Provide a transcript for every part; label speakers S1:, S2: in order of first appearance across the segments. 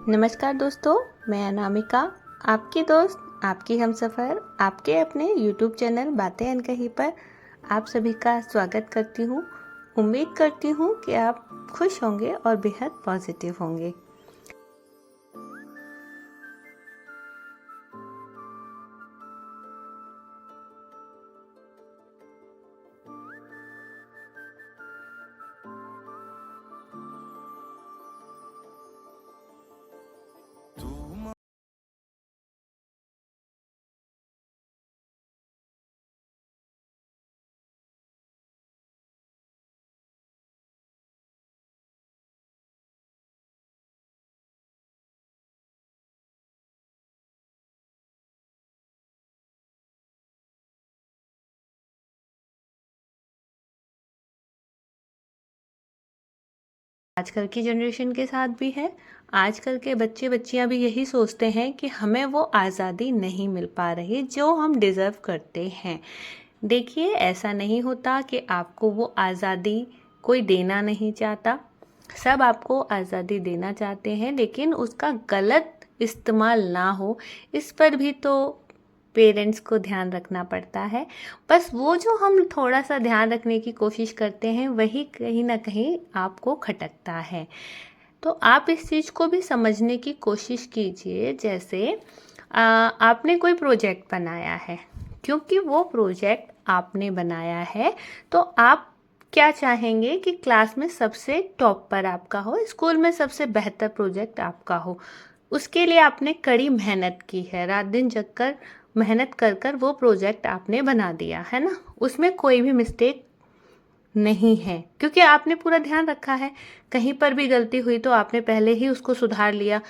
S1: नमस्कार दोस्तों, मैं अनामिका, आपकी दोस्त, आपकी हमसफ़र, आपके अपने YouTube चैनल बातें अनकही पर आप सभी का स्वागत करती हूँ। उम्मीद करती हूँ कि आप खुश होंगे और बेहद पॉजिटिव होंगे। आजकल की जनरेशन के साथ भी है। आजकल के बच्चे बच्चियां भी यही सोचते हैं कि हमें वो आज़ादी नहीं मिल पा रही जो हम डिज़र्व करते हैं। देखिए, ऐसा नहीं होता कि आपको वो आज़ादी कोई देना नहीं चाहता। सब आपको आज़ादी देना चाहते हैं, लेकिन उसका गलत इस्तेमाल ना हो, इस पर भी तो पेरेंट्स को ध्यान रखना पड़ता है। बस वो जो हम थोड़ा सा ध्यान रखने की कोशिश करते हैं, वही कहीं ना कहीं आपको खटकता है। तो आप इस चीज़ को भी समझने की कोशिश कीजिए। जैसे आपने कोई प्रोजेक्ट बनाया है, क्योंकि वो प्रोजेक्ट आपने बनाया है, तो आप क्या चाहेंगे कि क्लास में सबसे टॉप पर आपका हो, स्कूल में सबसे बेहतर प्रोजेक्ट आपका हो। उसके लिए आपने कड़ी मेहनत की है, रात दिन जग कर मेहनत कर कर वो प्रोजेक्ट आपने बना दिया है ना। उसमें कोई भी मिस्टेक नहीं है, क्योंकि आपने पूरा ध्यान रखा है। कहीं पर भी गलती हुई तो आपने पहले ही उसको सुधार लिया,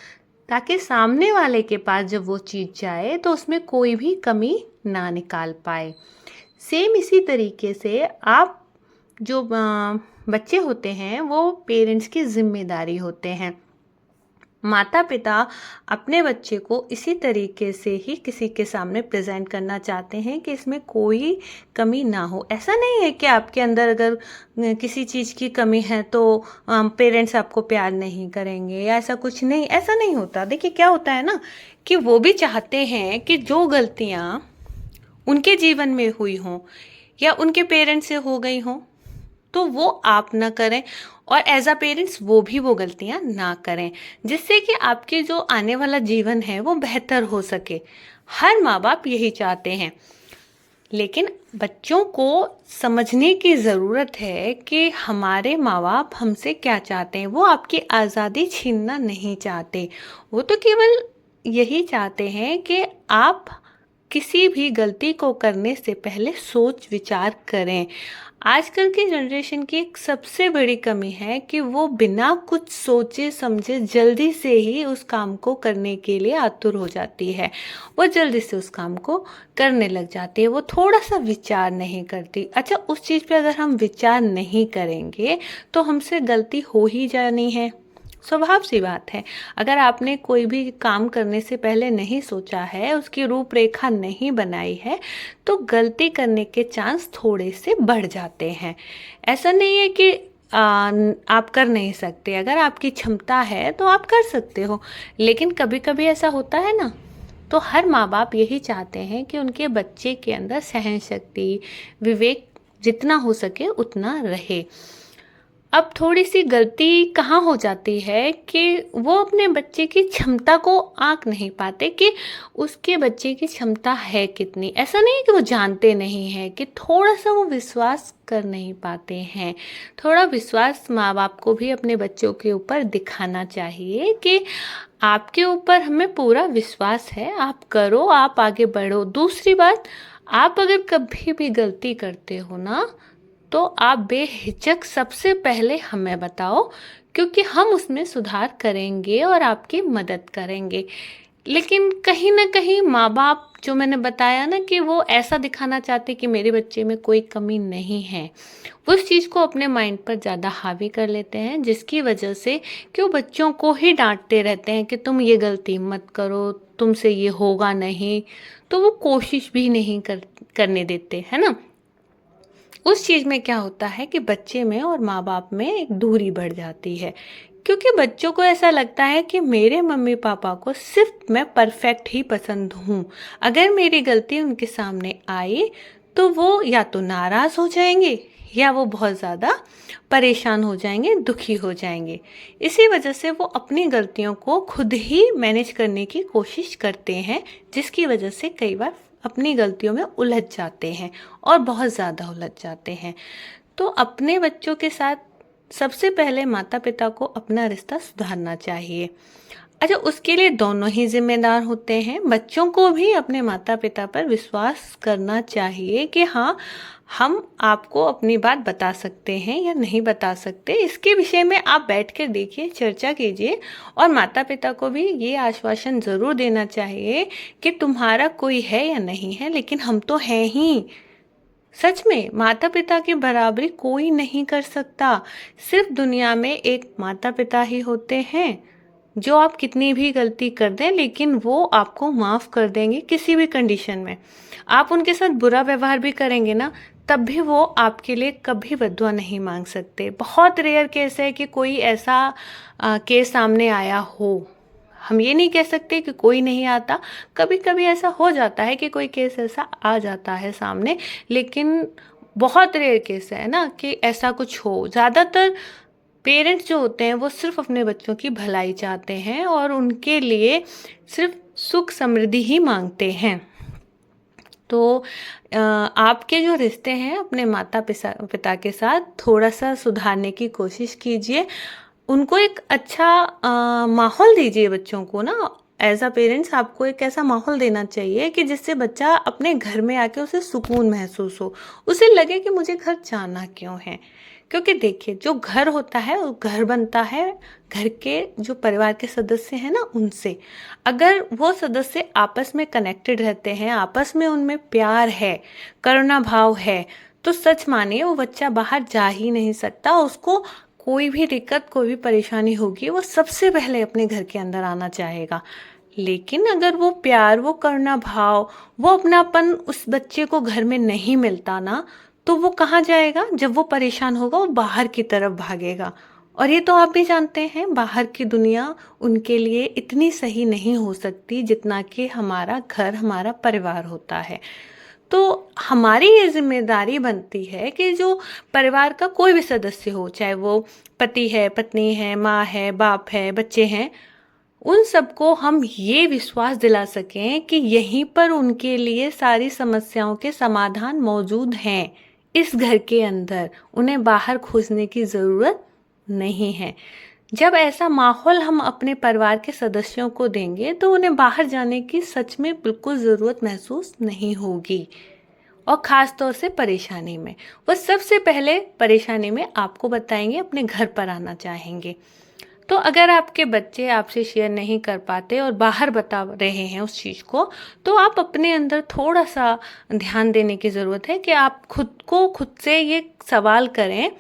S1: ताकि सामने वाले के पास जब वो चीज़ जाए तो उसमें कोई भी कमी ना निकाल पाए। सेम इसी तरीके से आप जो बच्चे होते हैं, वो पेरेंट्स की जिम्मेदारी होते हैं। माता पिता अपने बच्चे को इसी तरीके से ही किसी के सामने प्रेजेंट करना चाहते हैं कि इसमें कोई कमी ना हो। ऐसा नहीं है कि आपके अंदर अगर किसी चीज़ की कमी है तो पेरेंट्स आपको प्यार नहीं करेंगे या ऐसा कुछ नहीं, ऐसा नहीं होता। देखिए, क्या होता है ना कि वो भी चाहते हैं कि जो गलतियाँ उनके जीवन में हुई हों या उनके पेरेंट्स से हो गई हों, तो वो आप ना करें, और एज अ पेरेंट्स वो भी वो गलतियां ना करें, जिससे कि आपके जो आने वाला जीवन है वो बेहतर हो सके। हर माँ बाप यही चाहते हैं, लेकिन बच्चों को समझने की ज़रूरत है कि हमारे माँ बाप हमसे क्या चाहते हैं। वो आपकी आज़ादी छीनना नहीं चाहते, वो तो केवल यही चाहते हैं कि आप किसी भी गलती को करने से पहले सोच विचार करें। आजकल की जनरेशन की एक सबसे बड़ी कमी है कि वो बिना कुछ सोचे समझे जल्दी से ही उस काम को करने के लिए आतुर हो जाती है। वो जल्दी से उस काम को करने लग जाती है, वो थोड़ा सा विचार नहीं करती। अच्छा, उस चीज़ पे अगर हम विचार नहीं करेंगे तो हमसे गलती हो ही जानी है, स्वभाव सी बात है। अगर आपने कोई भी काम करने से पहले नहीं सोचा है, उसकी रूपरेखा नहीं बनाई है, तो गलती करने के चांस थोड़े से बढ़ जाते हैं। ऐसा नहीं है कि आप कर नहीं सकते। अगर आपकी क्षमता है तो आप कर सकते हो, लेकिन कभी कभी ऐसा होता है ना, तो हर माँ बाप यही चाहते हैं कि उनके बच्चे के अंदर सहन शक्ति, विवेक जितना हो सके उतना रहे। अब थोड़ी सी गलती कहाँ हो जाती है कि वो अपने बच्चे की क्षमता को आंक नहीं पाते कि उसके बच्चे की क्षमता है कितनी। ऐसा नहीं है कि वो जानते नहीं हैं, कि थोड़ा सा वो विश्वास कर नहीं पाते हैं। थोड़ा विश्वास माँ बाप को भी अपने बच्चों के ऊपर दिखाना चाहिए कि आपके ऊपर हमें पूरा विश्वास है, आप करो, आप आगे बढ़ो। दूसरी बात, आप अगर कभी भी गलती करते हो ना, तो आप बेहिचक सबसे पहले हमें बताओ, क्योंकि हम उसमें सुधार करेंगे और आपकी मदद करेंगे। लेकिन कहीं ना कहीं माँ बाप, जो मैंने बताया ना कि वो ऐसा दिखाना चाहते कि मेरे बच्चे में कोई कमी नहीं है, वो उस चीज़ को अपने माइंड पर ज़्यादा हावी कर लेते हैं, जिसकी वजह से कि वो बच्चों को ही डांटते रहते हैं कि तुम ये गलती मत करो, तुमसे ये होगा नहीं। तो वो कोशिश भी नहीं करने देते, है ना। उस चीज़ में क्या होता है कि बच्चे में और माँ बाप में एक दूरी बढ़ जाती है, क्योंकि बच्चों को ऐसा लगता है कि मेरे मम्मी पापा को सिर्फ मैं परफेक्ट ही पसंद हूँ। अगर मेरी गलती उनके सामने आई तो वो या तो नाराज़ हो जाएंगे या वो बहुत ज़्यादा परेशान हो जाएंगे, दुखी हो जाएंगे। इसी वजह से वो अपनी गलतियों को खुद ही मैनेज करने की कोशिश करते हैं, जिसकी वजह से कई बार अपनी गलतियों में उलझ जाते हैं और बहुत ज़्यादा उलझ जाते हैं। तो अपने बच्चों के साथ सबसे पहले माता पिता को अपना रिश्ता सुधारना चाहिए। अच्छा, उसके लिए दोनों ही जिम्मेदार होते हैं। बच्चों को भी अपने माता पिता पर विश्वास करना चाहिए कि हाँ, हम आपको अपनी बात बता सकते हैं या नहीं बता सकते। इसके विषय में आप बैठ कर देखिए, चर्चा कीजिए और माता पिता को भी ये आश्वासन ज़रूर देना चाहिए कि तुम्हारा कोई है या नहीं है, लेकिन हम तो हैं ही। सच में माता पिता की बराबरी कोई नहीं कर सकता। सिर्फ दुनिया में एक माता पिता ही होते हैं जो आप कितनी भी गलती कर दें लेकिन वो आपको माफ़ कर देंगे किसी भी कंडीशन में। आप उनके साथ बुरा व्यवहार भी करेंगे ना, तब भी वो आपके लिए कभी बद्दुआ नहीं मांग सकते। बहुत रेयर केस है कि कोई ऐसा केस सामने आया हो। हम ये नहीं कह सकते कि कोई नहीं आता, कभी कभी ऐसा हो जाता है कि कोई केस ऐसा आ जाता है सामने, लेकिन बहुत रेयर केस है ना कि ऐसा कुछ हो। ज़्यादातर पेरेंट्स जो होते हैं वो सिर्फ अपने बच्चों की भलाई चाहते हैं और उनके लिए सिर्फ सुख समृद्धि ही मांगते हैं। तो आपके जो रिश्ते हैं अपने माता पिता के साथ थोड़ा सा सुधारने की कोशिश कीजिए। उनको एक अच्छा माहौल दीजिए बच्चों को ना। एज अ पेरेंट्स आपको एक ऐसा माहौल देना चाहिए कि जिससे बच्चा अपने घर में आके उसे सुकून महसूस हो, उसे लगे कि मुझे घर जाना क्यों है। क्योंकि देखिए, जो घर होता है वो घर बनता है घर के जो परिवार के सदस्य हैं ना उनसे। अगर वो सदस्य आपस में कनेक्टेड रहते हैं, आपस में उनमें प्यार है, करुणा भाव है, तो सच मानिए वो बच्चा बाहर जा ही नहीं सकता। उसको कोई भी दिक्कत, कोई भी परेशानी होगी, वो सबसे पहले अपने घर के अंदर आना चाहेगा। लेकिन अगर वो प्यार, वो करुणा भाव, वो अपनापन उस बच्चे को घर में नहीं मिलता ना, तो वो कहाँ जाएगा? जब वो परेशान होगा वो बाहर की तरफ भागेगा। और ये तो आप भी जानते हैं, बाहर की दुनिया उनके लिए इतनी सही नहीं हो सकती जितना कि हमारा घर, हमारा परिवार होता है। तो हमारी ये जिम्मेदारी बनती है कि जो परिवार का कोई भी सदस्य हो, चाहे वो पति है, पत्नी है, माँ है, बाप है, बच्चे हैं, उन सबको हम ये विश्वास दिला सकें कि यहीं पर उनके लिए सारी समस्याओं के समाधान मौजूद हैं, इस घर के अंदर। उन्हें बाहर खोजने की ज़रूरत नहीं है। जब ऐसा माहौल हम अपने परिवार के सदस्यों को देंगे तो उन्हें बाहर जाने की सच में बिल्कुल ज़रूरत महसूस नहीं होगी। और ख़ास तौर से परेशानी में, वो सबसे पहले परेशानी में आपको बताएंगे, अपने घर पर आना चाहेंगे। तो अगर आपके बच्चे आपसे शेयर नहीं कर पाते और बाहर बता रहे हैं उस चीज़ को, तो आप अपने अंदर थोड़ा सा ध्यान देने की ज़रूरत है कि आप खुद से ये सवाल करें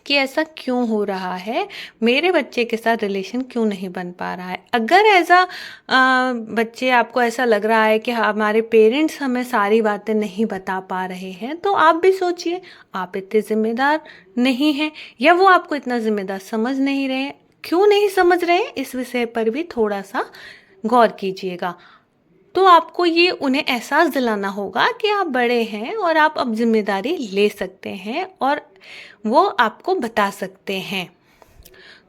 S1: कि ऐसा क्यों हो रहा है, मेरे बच्चे के साथ रिलेशन क्यों नहीं बन पा रहा है। अगर ऐसा बच्चे आपको ऐसा लग रहा है कि हमारे पेरेंट्स हमें सारी बातें नहीं बता पा रहे हैं, तो आप भी सोचिए, आप इतने जिम्मेदार नहीं हैं या वो आपको इतना जिम्मेदार समझ नहीं रहे हैं। क्यों नहीं समझ रहे हैं, इस विषय पर भी थोड़ा सा गौर कीजिएगा। तो आपको ये उन्हें एहसास दिलाना होगा कि आप बड़े हैं और आप अब जिम्मेदारी ले सकते हैं और वो आपको बता सकते हैं।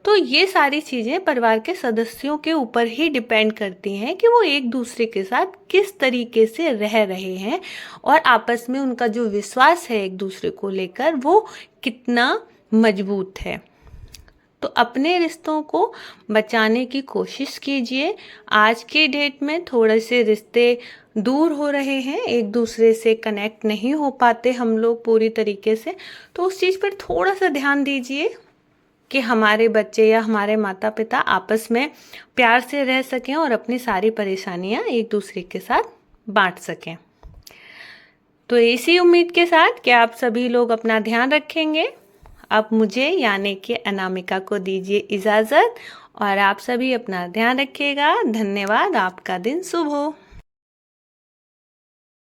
S1: तो ये सारी चीज़ें परिवार के सदस्यों के ऊपर ही डिपेंड करती हैं कि वो एक दूसरे के साथ किस तरीके से रह रहे हैं और आपस में उनका जो विश्वास है एक दूसरे को लेकर वो कितना मजबूत है। तो अपने रिश्तों को बचाने की कोशिश कीजिए। आज के डेट में थोड़े से रिश्ते दूर हो रहे हैं, एक दूसरे से कनेक्ट नहीं हो पाते हम लोग पूरी तरीके से। तो उस चीज़ पर थोड़ा सा ध्यान दीजिए कि हमारे बच्चे या हमारे माता पिता आपस में प्यार से रह सकें और अपनी सारी परेशानियां एक दूसरे के साथ बांट सकें। तो इसी उम्मीद के साथ कि आप सभी लोग अपना ध्यान रखेंगे, अब मुझे यानी कि अनामिका को दीजिए इजाज़त और आप सभी अपना ध्यान रखिएगा। धन्यवाद। आपका दिन शुभ हो।